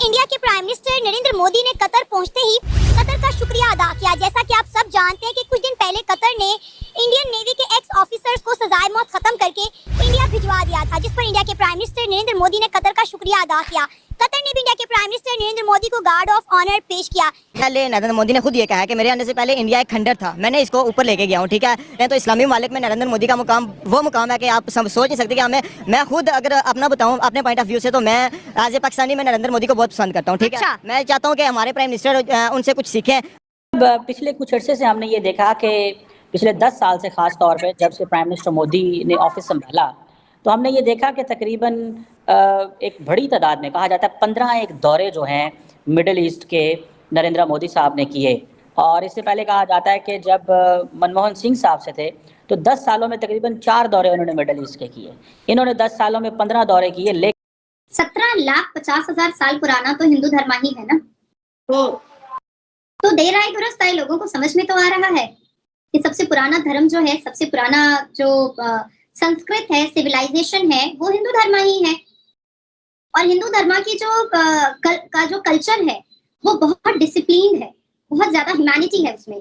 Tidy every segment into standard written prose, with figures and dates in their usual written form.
India के prime minister Narendra Modi ने Qatar पहुंचते ही कतर का शुक्रिया अदा किया। जैसा कि आप सब जानते हैं कि कुछ दिन पहले कतर ने इंडियन नेवी के एक्स ऑफिसर्स को सजाए मौत खत्म करके इंडिया भिजवा दिया था, जिस पर इंडिया के प्राइम मिनिस्टर नरेंद्र मोदी ने कतर का शुक्रिया अदा किया। कतर ने भी इंडिया के प्राइम मिनिस्टर नरेंद्र मोदी को गार्ड ऑफ ऑनर पेश किया। पहले नरेंद्र मोदी ने खुद ये कहा कि मेरे आने से पहले इंडिया एक खंडर था, मैंने इसको ऊपर लेके गया हूँ, ठीक है। तो इस्लामी मालिक में नरेंद्र मोदी का मुकाम वो मुकाम है कि आप सोच नहीं सकते कि हमें, मैं खुद अगर अपना बताऊँ अपने पॉइंट ऑफ व्यू से, तो मैं एज ए पाकिस्तानी मैं नरेंद्र मोदी को बहुत पसंद करता हूँ, ठीक है। मैं चाहता हूँ कि हमारे प्राइम मिनिस्टर उनसे कुछ सीखें। पिछले कुछ अर्से से हमने ये देखा कि पिछले 10 साल से खास तौर पे जब से प्राइम मिनिस्टर मोदी ने ऑफिस संभाला, तो हमने ये देखा कि तकरीबन एक बड़ी तादाद में, कहा जाता है 15 एक दौरे जो हैं मिडिल ईस्ट के नरेंद्र मोदी साहब ने किए। और इससे पहले कहा जाता है कि जब मनमोहन सिंह साहब से थे तो 10 सालों में तकरीबन 4 दौरे उन्होंने मिडिल ईस्ट के किए। इन्होंने 10 सालों में 15 दौरे किए। लेकिन 17,50,000 साल पुराना तो हिंदू धर्म ही है ना, तो देर आए दुरुस्त आए, लोगों को समझ में तो आ रहा है कि सबसे पुराना धर्म जो है, सबसे पुराना जो संस्कृत है, सिविलाइजेशन है, वो हिंदू धर्म ही है। और हिंदू धर्म की जो कल्चर है वो बहुत डिसिप्लिन है, बहुत ज्यादा ह्यूमैनिटी है उसमें,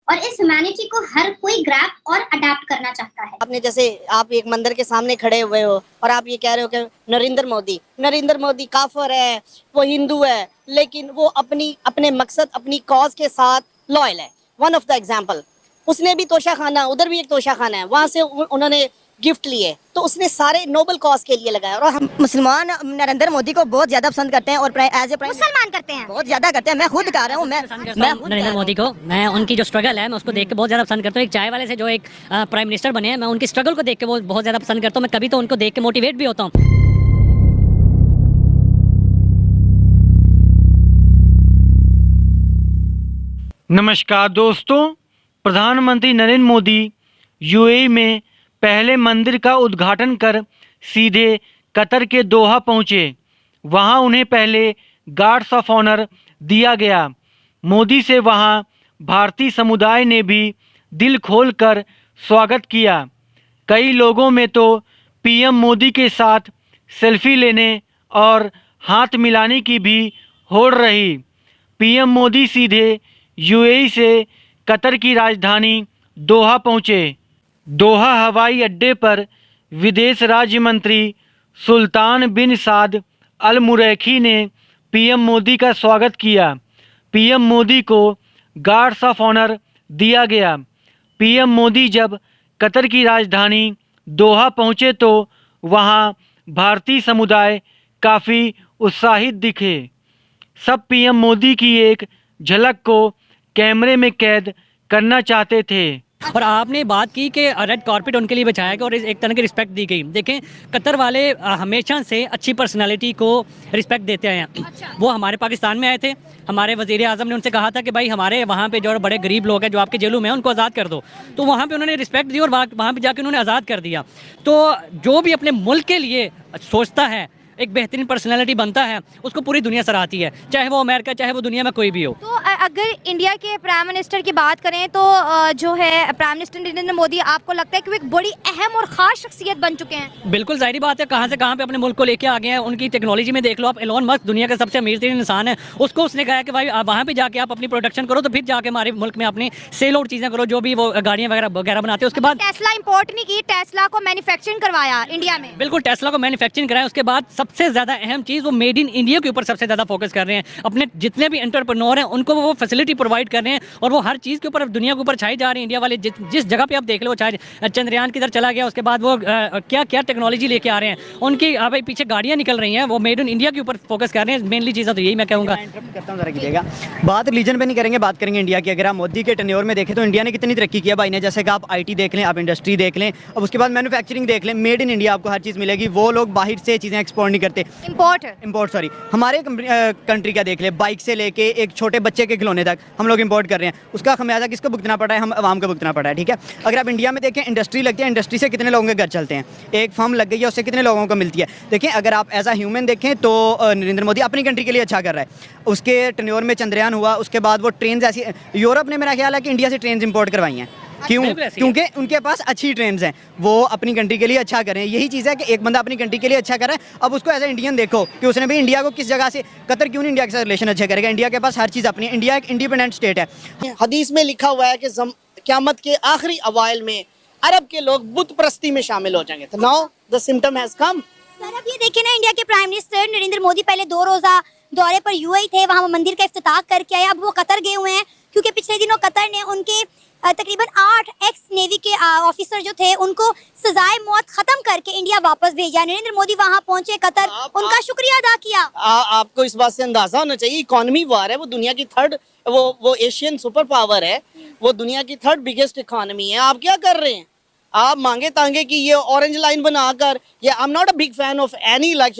और इस ह्यूमैनिटी को हर कोई ग्रैब और अडैप्ट करना चाहता है। आपने जैसे आप एक मंदिर के सामने खड़े हुए हो और आप ये कह रहे हो कि नरेंद्र मोदी काफिर है, वो हिंदू है, लेकिन वो अपने मकसद, अपनी कॉज के साथ लॉयल है। वन ऑफ द एग्जाम्पल, उसने भी तोशा खाना, उधर भी एक तोशा खाना है, वहाँ से उन्होंने गिफ्ट लिए, तो उसने सारे नोबल कॉज के लिए लगाया। और हम मुसलमान नरेंद्र मोदी को बहुत ज्यादा पसंद करते हैं और एज ए मुसलमान करते हैं, बहुत ज्यादा करते हैं। मैं खुद कह रहा हूँ, मैं नरेंद्र मोदी को, मैं उनकी जो स्ट्रगल है मैं उसको देख के बहुत ज्यादा पसंद करता हूँ। एक चाय वाले से जो एक प्राइम मिनिस्टर बने हैं, मैं उनकी स्ट्रगल को देख के बहुत ज्यादा पसंद करता हूँ। मैं कभी तो उनको देख के मोटिवेट भी होता हूँ। नमस्कार दोस्तों, प्रधानमंत्री नरेंद्र मोदी यूएई में पहले मंदिर का उद्घाटन कर सीधे कतर के दोहा पहुंचे। वहां उन्हें पहले गार्ड्स ऑफ ऑनर दिया गया। मोदी से वहां भारतीय समुदाय ने भी दिल खोलकर स्वागत किया। कई लोगों में तो पीएम मोदी के साथ सेल्फी लेने और हाथ मिलाने की भी होड़ रही। पीएम मोदी सीधे यूएई से कतर की राजधानी दोहा पहुँचे। दोहा हवाई अड्डे पर विदेश राज्य मंत्री सुल्तान बिन साद अल मुरैखी ने पीएम मोदी का स्वागत किया। पीएम मोदी को गार्ड्स ऑफ ऑनर दिया गया। पीएम मोदी जब कतर की राजधानी दोहा पहुँचे तो वहाँ भारतीय समुदाय काफ़ी उत्साहित दिखे। सब पीएम मोदी की एक झलक को कैमरे में कैद करना चाहते थे। और आपने बात की कि रेड कारपेट उनके लिए बिछाया गया और एक तरह की रिस्पेक्ट दी गई। देखें, कतर वाले हमेशा से अच्छी पर्सनालिटी को रिस्पेक्ट देते आए हैं। वो हमारे पाकिस्तान में आए थे, हमारे वज़ीर आज़म ने उनसे कहा था कि भाई हमारे वहाँ पे जो बड़े गरीब लोग हैं जो आपके जेलों में हैं उनको आज़ाद कर दो, तो वहाँ पे उन्होंने रिस्पेक्ट दी और वहाँ पे जाके उन्होंने आज़ाद कर दिया। तो जो भी अपने मुल्क के लिए सोचता है, एक बेहतरीन पर्सनालिटी बनता है, उसको पूरी दुनिया सराहती है, चाहे वो अमेरिका, चाहे वो दुनिया में कोई भी हो। तो अगर इंडिया के प्राइम मिनिस्टर की बात करें तो जो है प्राइम मिनिस्टर नरेंद्र मोदी, आपको लगता है कि वो एक बड़ी अहम और ख़ास शख्सियत बन चुके हैं? बिल्कुल जाहिर बात है, कहाँ से कहाँ पे अपने मुल्क को लेके आ गए हैं। उनकी टेक्नोलॉजी में देख लो आप, एलोन मस्क दुनिया का सबसे अमीर तरीन इंसान है, उसको उसने कहा कि भाई वहाँ पे जाके आप अपनी प्रोडक्शन करो, तो फिर जाके हमारे मुल्क में अपनी सेल आउट चीज़ें करो, जो भी वो गाड़ियाँ वगैरह बनाते हैं। उसके बाद टेस्ला इंपोर्ट नहीं की, टेस्ला को मैन्युफैक्चरिंग करवाया इंडिया में। बिल्कुल, टेस्ला को मैन्युफैक्चरिंग कराया। उसके बाद सबसे ज़्यादा अहम चीज़, वो मेड इन इंडिया के ऊपर सबसे ज़्यादा फोकस कर रहे हैं। अपने जितने भी एंटरप्रेन्योर हैं उनको वो फैसिलिटी प्रोवाइड कर रहे हैं और वो हर चीज़ के ऊपर दुनिया के ऊपर छाई जा रहे हैं। इंडिया वाले जिस जगह पे आप देख लो, चाहे चंद्रयान किधर चला गया, उसके बाद वो क्या क्या टेक्नोलॉजी लेके आ रहे हैं, उनकी भाई पीछे गाड़ियाँ निकल रही हैं, वो मेड इन इंडिया के ऊपर फोकस कर रहे हैं। मेनली चीज़ें तो यही मैं कहूँगा। बात रिलीजन पे नहीं करेंगे, बात करेंगे इंडिया की। अगर आप मोदी के टेन्योर में देखें तो इंडिया ने कितनी तरक्की किया भाई ने। जैसे कि आप आईटी देख लें, आप इंडस्ट्री देख लें, अब उसके बाद मैन्युफैक्चरिंग देख लें, मेड इन इंडिया आपको हर चीज़ मिलेगी। वो लोग बाहर से चीज़ें एक्सपोर्ट नहीं करते, इम्पोर्ट सॉरी। हमारे कंट्री का देख ले, बाइक से लेके एक छोटे बच्चे के खिलौने तक हम लोग इंपोर्ट कर रहे हैं। उसका खमियाजा किसको भुगतना पड़ा है? हम आवाम को भुगतना पड़ा है, ठीक है। अगर आप इंडिया में देखें, इंडस्ट्री लगती है, इंडस्ट्री से कितने लोगों के घर चलते हैं? एक फर्म लग गई है, उससे कितने लोगों को मिलती है? देखें, अगर आप एज अ ह्यूमन देखें तो नरेंद्र मोदी अपनी कंट्री के लिए अच्छा कर रहा है। उसके टेन्योर में चंद्रयान हुआ, उसके बाद वो ट्रेन ऐसी, यूरोप ने मेरा ख्याल है कि इंडिया से ट्रेन इंपोर्ट करवाई हैं, क्यों? बिल्कुल ऐसी है। क्योंकि उनके पास अच्छी ट्रेंड्स हैं, वो अपनी कंट्री के लिए अच्छा करें। यही चीज़ है कि एक बंदा अपनी कंट्री के लिए अच्छा कर रहा है, अब उसको एज ए इंडियन देखो कि उसने भी इंडिया को किस जगह से, कतर क्यों नहीं इंडिया के साथ रिलेशन अच्छे करेगा? इंडिया के पास हर चीज़ अपनी है, इंडिया एक इंडिपेंडेंट स्टेट है। हदीस में लिखा हुआ है कि क़यामत के आखिरी अवाइल में अरब के लोग बुत परस्ती में शामिल हो जाएंगे। तो now the symptom has come. Sir अब ये देखिए ना, इंडिया के प्राइम मिनिस्टर नरेंद्र मोदी पहले 2 रोजा दौरे पर यूएई थे, वहाँ मंदिर का इफ्तिताह करके आए। अब वो कतर गए हुए हैं क्योंकि पिछले दिनों कतर ने उनके तकरीबन 8 एक्स नेवी के ऑफिसर जो थे उनको सजाए मौत खत्म करके इंडिया वापस भेजा। नरेंद्र मोदी वहाँ पहुंचे कतर, उनका शुक्रिया अदा किया। आपको इस बात से अंदाजा होना चाहिए, इकोनॉमी वार है, वो दुनिया की थर्ड, वो एशियन सुपर पावर है, वो दुनिया की थर्ड बिगेस्ट इकोनॉमी है। आप क्या कर रहे हैं? आप मांगे तांगे कि ये ऑरेंज लाइन बनाकर, ये I am not a big fan of any like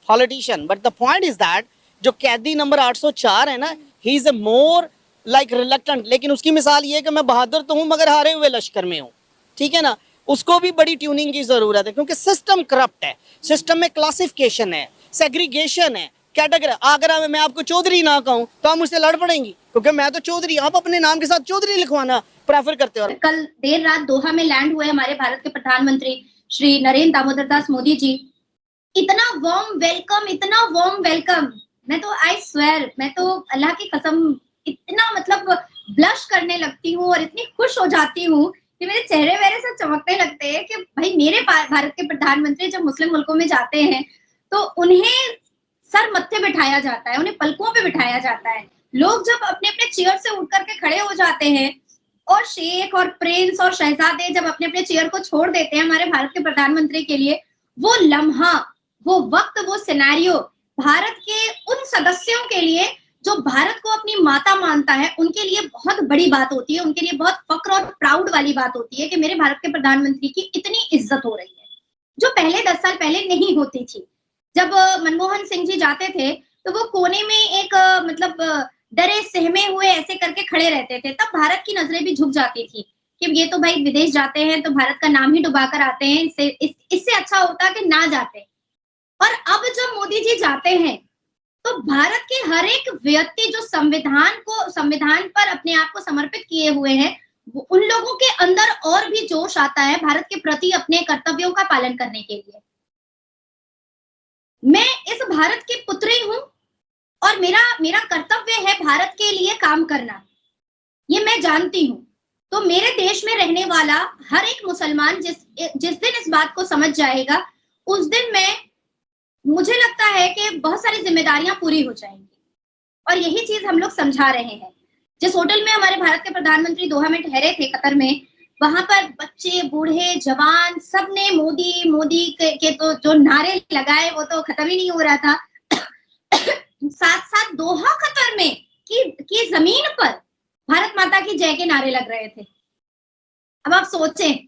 politician, but the point is that जो कैदी नंबर 804 है ना, he is a more like reluctant, लेकिन उसकी मिसाल ये है कि मैं बहादुर तो हूँ मगर हारे हुए लश्कर में हूँ, ठीक है ना। उसको भी बड़ी ट्यूनिंग की जरूरत है क्योंकि सिस्टम करप्ट है, सिस्टम में क्लासिफिकेशन है, सेग्रीगेशन है, कैटेगरी। अगर मैं आपको चौधरी ना कहूँ तो आप मुझसे लड़ पड़ेंगी क्योंकि मैं तो चौधरी, आप अपने नाम के साथ चौधरी लिखवाना प्रेफर करते हो। कल देर रात दोहा में लैंड हुए हमारे भारत के प्रधानमंत्री श्री नरेंद्र दामोदर दास मोदी जी। इतना वार्म वेलकम, इतना वार्म वेलकम, मैं तो आई स्वेयर, मैं तो अल्लाह की कसम इतना मतलब ब्लश करने लगती हूँ और इतनी खुश हो जाती हूँ कि मेरे चेहरे वेरे से चमकने लगते हैं कि भाई मेरे भारत के प्रधानमंत्री जब मुस्लिम मुल्कों में जाते हैं तो उन्हें सर मत्थे बिठाया जाता है, उन्हें पलकों पे बिठाया जाता है। लोग जब अपने अपने चेयर से उठ करके खड़े हो जाते हैं और शेख और प्रिंस और शहजादे जब अपने अपने चेयर को छोड़ देते हैं हमारे भारत के प्रधानमंत्री के लिए, वो लम्हा, वो वक्त, वो सिनेरियो भारत के उन सदस्यों के लिए जो भारत को अपनी माता मानता है, उनके लिए बहुत बड़ी बात होती है, उनके लिए बहुत फक्र और प्राउड वाली बात होती है कि मेरे भारत के प्रधानमंत्री की इतनी इज्जत हो रही है, जो पहले 10 साल पहले नहीं होती थी। जब मनमोहन सिंह जी जाते थे तो वो कोने में एक मतलब डरे सहमे हुए ऐसे करके खड़े रहते थे, तब भारत की नजरें भी झुक जाती थी कि ये तो भाई विदेश जाते हैं तो भारत का नाम ही डुबाकर आते हैं, इससे अच्छा होता कि ना जाते। और अब जब मोदी जी जाते हैं तो भारत के हर एक व्यक्ति जो संविधान पर अपने आप को समर्पित किए हुए हैं, उन लोगों के अंदर और भी जोश आता है भारत के प्रति अपने कर्तव्यों का पालन करने के लिए। मैं इस भारत की पुत्री हूं और मेरा कर्तव्य है भारत के लिए काम करना, ये मैं जानती हूं। तो मेरे देश में रहने वाला हर एक मुसलमान जिस दिन इस बात को समझ जाएगा, उस दिन मुझे लगता है कि बहुत सारी जिम्मेदारियां पूरी हो जाएंगी। और यही चीज हम लोग समझा रहे हैं। जिस होटल में हमारे भारत के प्रधानमंत्री दोहा में ठहरे थे कतर में, वहां पर बच्चे, बूढ़े, जवान सबने मोदी मोदी के तो जो नारे लगाए वो तो खत्म ही नहीं हो रहा था। साथ साथ दोहा कतर में की जमीन पर भारत माता की जय के नारे लग रहे थे। अब आप सोचें